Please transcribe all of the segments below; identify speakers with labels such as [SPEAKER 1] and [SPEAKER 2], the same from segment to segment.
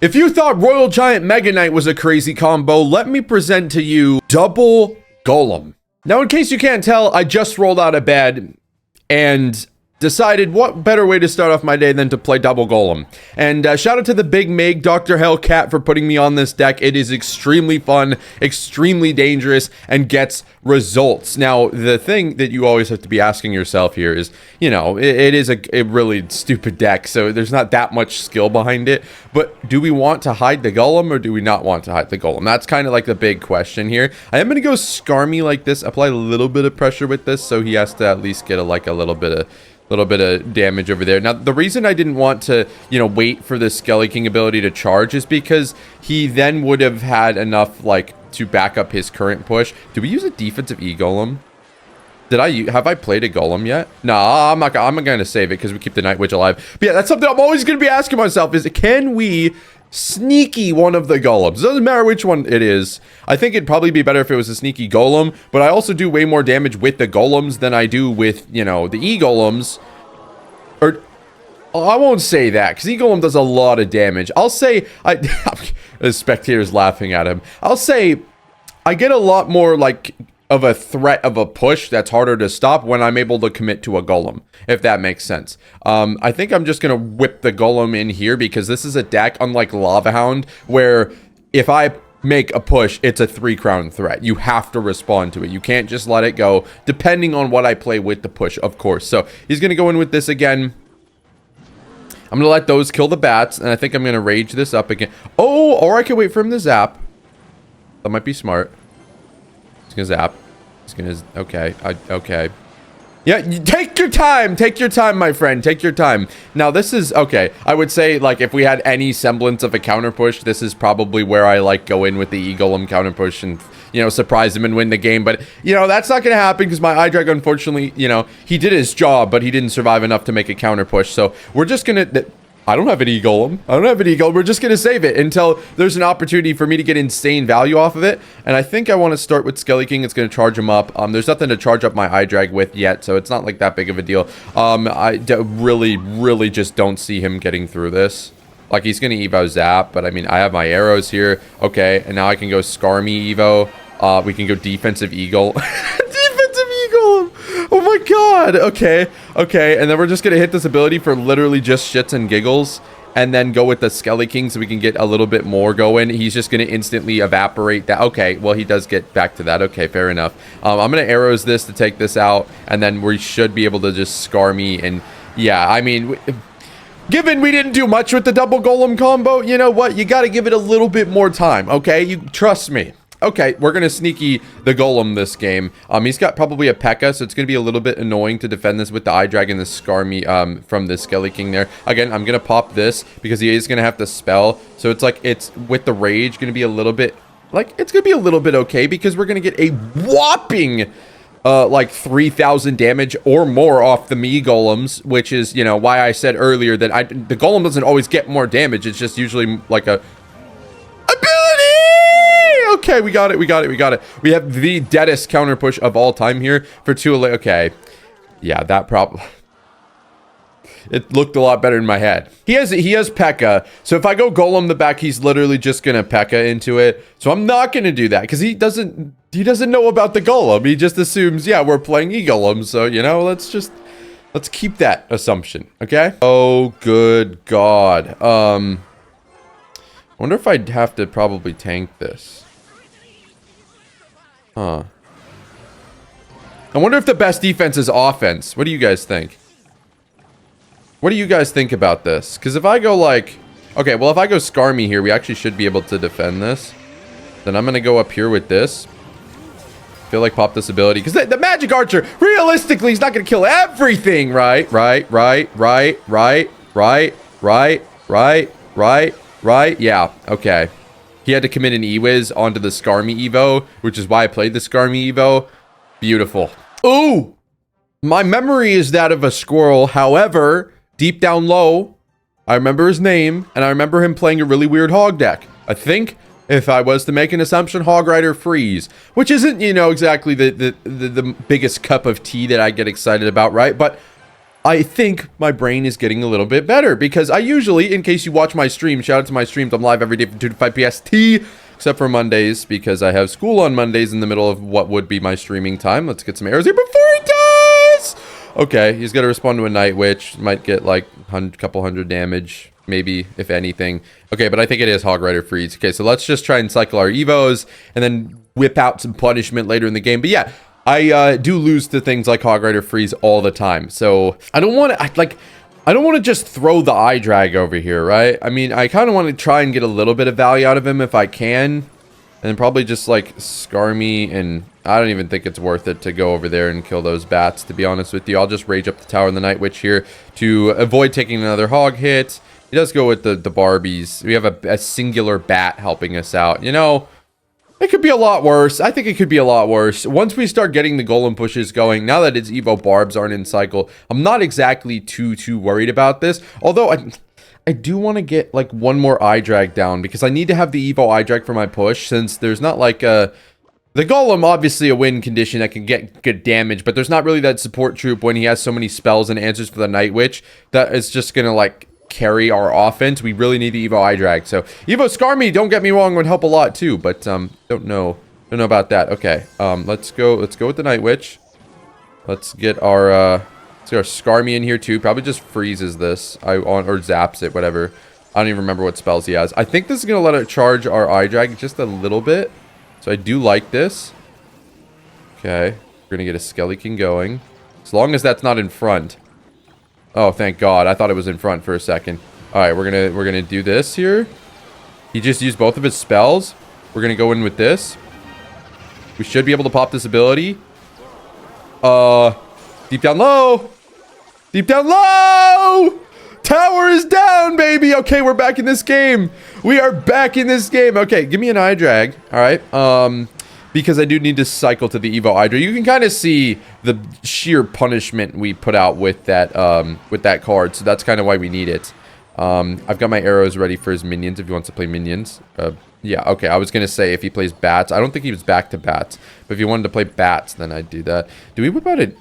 [SPEAKER 1] If you thought Royal Giant Mega Knight was a crazy combo, let me present to you Double Golem. Now, in case you can't tell, I just rolled out of bed and decided what better way to start off my day than to play Double Golem. And shout out to the Big Mig, Dr. Hellcat, for putting me on this deck. It is extremely fun, extremely dangerous, and gets results. Now, the thing that you always have to be asking yourself here is, you know, it is a really stupid deck, so there's not that much skill behind it. But do we want to hide the Golem, or do we not want to hide the Golem? That's kind of like the big question here. I am going to go Skarmy like this, apply a little bit of pressure with this, so he has to at least get a little bit of damage over there. Now, the reason I didn't want to, you know, wait for the Skelly King ability to charge is because he then would have had enough, like, to back up his current push. Do we use a defensive E-Golem? Have I played a Golem yet? Nah, I'm gonna save it because we keep the Night Witch alive. But yeah, that's something I'm always gonna be asking myself is, can we sneaky one of the Golems? It doesn't matter which one it is. I think it'd probably be better if it was a sneaky Golem, but I also do way more damage with the Golems than I do with, you know, the E-Golems. Or, I won't say that, because E-Golem does a lot of damage. I'll say, the spectator's laughing at him. I'll say, I get a lot more, like, of a threat of a push that's harder to stop when I'm able to commit to a Golem, if that makes sense. I think I'm just going to whip the Golem in here because this is a deck, unlike Lava Hound, where if I make a push, it's a 3-crown threat. You have to respond to it. You can't just let it go, depending on what I play with the push, of course. So he's going to go in with this again. I'm going to let those kill the bats, and I think I'm going to rage this up again. Oh, or I could wait for him to zap. That might be smart. He's gonna zap. He's gonna... Okay. Okay. Yeah, take your time. Take your time, my friend. Take your time. Now, this is... Okay. I would say, like, if we had any semblance of a counter push, this is probably where I, like, go in with the E-Golem counter push and, you know, surprise him and win the game. But, you know, that's not gonna happen because my Eye Drag, unfortunately, you know, he did his job, but he didn't survive enough to make a counter push. So, we're just gonna... I don't have an E-Golem. I don't have an E-Golem. We're just going to save it until there's an opportunity for me to get insane value off of it. And I think I want to start with Skelly King. It's going to charge him up. There's nothing to charge up my Eye Drag with yet, so it's not like that big of a deal. Really just don't see him getting through this. Like, he's going to Evo Zap, but I mean, I have my arrows here. Okay, and now I can go Skarmy Evo. We can go Defensive Eagle. Oh my god. Okay. And then we're just gonna hit this ability for literally just shits and giggles, and then go with the Skelly King so we can get a little bit more going. He's just gonna instantly evaporate that. Okay, well, he does get back to that. Okay, fair enough. I'm gonna arrows this to take this out, and then we should be able to just scar me. And yeah, I mean, given we didn't do much with the double Golem combo, you know what, you gotta give it a little bit more time. Okay, you trust me. Okay, we're going to sneaky the Golem this game. He's got probably a P.E.K.K.A, so it's going to be a little bit annoying to defend this with the Eye Drag and the Skarmy from the Skelly King there. Again, I'm going to pop this because he is going to have to spell. So it's like, it's with the Rage going to be a little bit, like, it's going to be a little bit okay because we're going to get a whopping, like 3,000 damage or more off the me Golems, which is, you know, why I said earlier that the Golem doesn't always get more damage. It's just usually like a ability. Okay, we got it. We have the deadest counter push of all time here for 2. Okay. Yeah, that problem. It looked a lot better in my head. He has P.E.K.K.A, so if I go Golem the back, he's literally just gonna P.E.K.K.A into it. So I'm not gonna do that because he doesn't know about the Golem. He just assumes, yeah, we're playing E-Golem. So, you know, let's keep that assumption. Okay. Oh, good God. I wonder if I'd have to probably tank this. Huh. I wonder if the best defense is offense. What do you guys think? What do you guys think about this? Because if I go like... Okay, well, if I go Skarmy here, we actually should be able to defend this. Then I'm going to go up here with this. Feel like pop this ability. Because the Magic Archer, realistically, he's not going to kill everything, right? Right? Yeah, okay. He had to commit an E-Wiz onto the Skarmy Evo, which is why I played the Skarmy Evo. Beautiful. Ooh! My memory is that of a squirrel. However, deep down low, I remember his name, and I remember him playing a really weird hog deck. I think, if I was to make an assumption, Hog Rider Freeze, which isn't, you know, exactly the biggest cup of tea that I get excited about, right? But I think my brain is getting a little bit better because I usually, in case you watch my stream, shout out to my streams, I'm live every day from 2 to 5 PST, except for Mondays because I have school on Mondays in the middle of what would be my streaming time. Let's get some arrows here before he dies! Okay, he's going to respond to a Night Witch. Might get like a couple hundred damage, maybe, if anything. Okay, but I think it is Hog Rider Freeze. Okay, so let's just try and cycle our Evos and then whip out some punishment later in the game. But yeah, I do lose to things like Hog Rider Freeze all the time. So I don't want to, I don't want to just throw the eye drag over here, right? I mean, I kind of want to try and get a little bit of value out of him if I can. And then probably just like scar me, and I don't even think it's worth it to go over there and kill those bats, to be honest with you. I'll just rage up the tower in the Night Witch here to avoid taking another hog hit. He does go with the Barbies. We have a singular bat helping us out. You know, it could be a lot worse. I think it could be a lot worse. Once we start getting the golem pushes going, now that its Evo Barbs aren't in cycle, I'm not exactly too worried about this. Although I do want to get like one more eye drag down because I need to have the Evo eye drag for my push, since there's not like the golem, obviously a win condition that can get good damage, but there's not really that support troop when he has so many spells and answers for the Night Witch that is just gonna like carry our offense. We really need the Evo eye drag. So Evo Scar Me, don't get me wrong, would help a lot too, but don't know about that. Okay, let's go with the Night Witch. Let's get our Scar Me in here too. Probably just freezes this or zaps it, whatever. I don't even remember what spells he has. I think this is gonna let it charge our eye drag just a little bit, so I do like this. Okay, we're gonna get a Skeleton going, as long as that's not in front. Oh, thank God. I thought it was in front for a second. All right, we're gonna do this here. He just used both of his spells. We're gonna go in with this. We should be able to pop this ability. Deep down low. Deep down low. Tower is down, baby. Okay, we're back in this game. We are back in this game. Okay, give me an eye drag. All right. Because I do need to cycle to the Evo Hydra. You can kind of see the sheer punishment we put out with that card, so that's kind of why we need it. I've got my arrows ready for his minions if he wants to play minions. Yeah, okay, I was going to say if he plays bats. I don't think he was back to bats, but if he wanted to play bats, then I'd do that. Do we whip out it?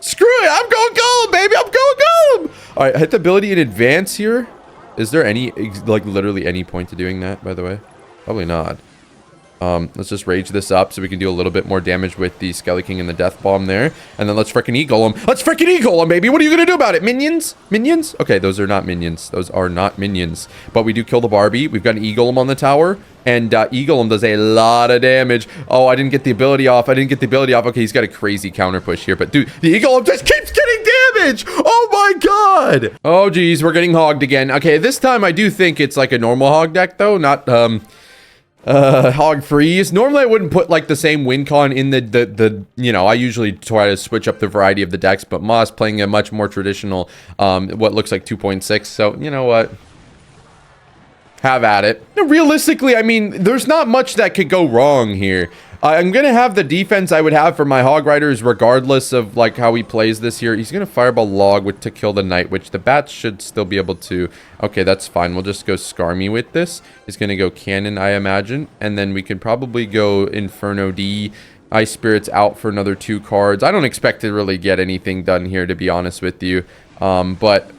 [SPEAKER 1] Screw it, I'm going golem, baby, I'm going golem! All right, hit the ability in advance here. Is there any, like, literally any point to doing that, by the way? Probably not. Let's just rage this up so we can do a little bit more damage with the Skelly King and the Death Bomb there. And then let's freaking E-Golem. Let's freaking E-Golem, baby! What are you gonna do about it? Minions? Minions? Okay, those are not minions. Those are not minions. But we do kill the Barbie. We've got an E-Golem on the tower. And E-Golem does a lot of damage. Oh, I didn't get the ability off. Okay, he's got a crazy counter push here. But dude, the E-Golem just keeps getting damage! Oh my God! Oh geez, we're getting hogged again. Okay, this time I do think it's like a normal hog deck though, not hog freeze. Normally I wouldn't put like the same win con in the you know, I usually try to switch up the variety of the decks, but Moss playing a much more traditional what looks like 2.6, so you know what, have at it. Realistically, I mean, there's not much that could go wrong here. I'm gonna have the defense I would have for my Hog Riders regardless of like how he plays this here. He's gonna Fireball Log to kill the Night Witch. The bats should still be able to. Okay, that's fine. We'll just go Scar Me with this. He's gonna go Cannon, I imagine, and then we can probably go Inferno D. Ice Spirits out for another 2 cards. I don't expect to really get anything done here, to be honest with you, but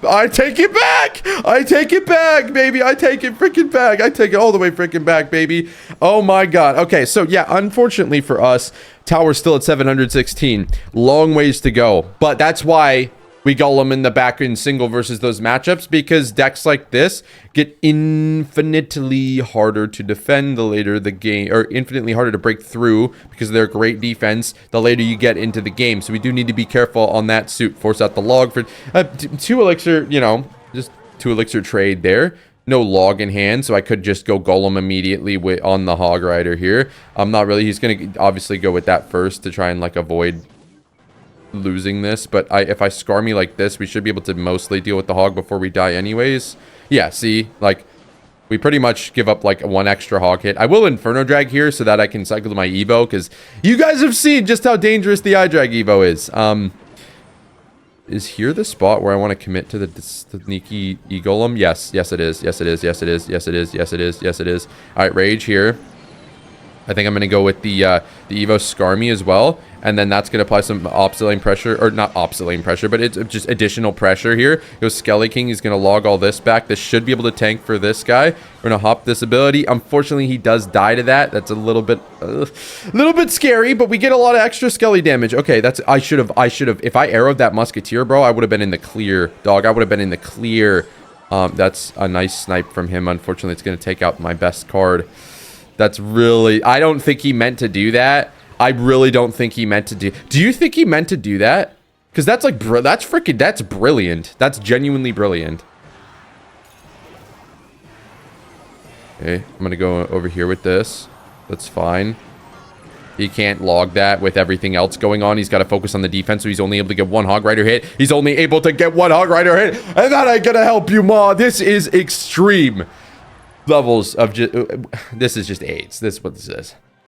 [SPEAKER 1] I take it back! I take it back, baby! I take it freaking back! I take it all the way freaking back, baby! Oh my God. Okay, so yeah, unfortunately for us, Tower's still at 716. Long ways to go. But that's why we golem in the back in single versus those matchups, because decks like this get infinitely harder to defend the later the game, or infinitely harder to break through because of their great defense the later you get into the game. So we do need to be careful on that suit. Force out the log for 2 elixir, you know, just 2 elixir trade there. No log in hand, so I could just go golem immediately on the Hog Rider here. I'm not really, he's going to obviously go with that first to try and like avoid losing this, but if I Scar Me like this, we should be able to mostly deal with the hog before we die anyways. Yeah, see, like we pretty much give up like 1 extra hog hit. I will Inferno Drag here so that I can cycle to my Evo, because you guys have seen just how dangerous the eye drag Evo is. Is here the spot where I want to commit to the sneaky E-Golem? Yes, yes it is. Yes it is. Yes it is. Yes it is. Yes it is. Yes it is. All right, rage here. I think I'm going to go with the Evo Skarmy as well. And then that's going to apply some opposite lane pressure, or not opposite lane pressure, but it's just additional pressure here. Goes Skelly King. He's going to log all this back. This should be able to tank for this guy. We're going to hop this ability. Unfortunately, he does die to that. That's a little bit scary, but we get a lot of extra Skelly damage. Okay, that's, I should have, if I arrowed that Musketeer, bro, I would have been in the clear, dog. I would have been in the clear. That's a nice snipe from him. Unfortunately, it's going to take out my best card. That's really, I don't think he meant to do that. I really don't think he meant to do. Do you think he meant to do that? Because that's like, that's brilliant. That's genuinely brilliant. Okay, I'm going to go over here with this. That's fine. He can't log that with everything else going on. He's got to focus on the defense, so he's only able to get one Hog Rider hit. He's only able to get one Hog Rider hit. And that ain't going to help you, Ma. This is extreme levels of just, this is just AIDS. This is what this is.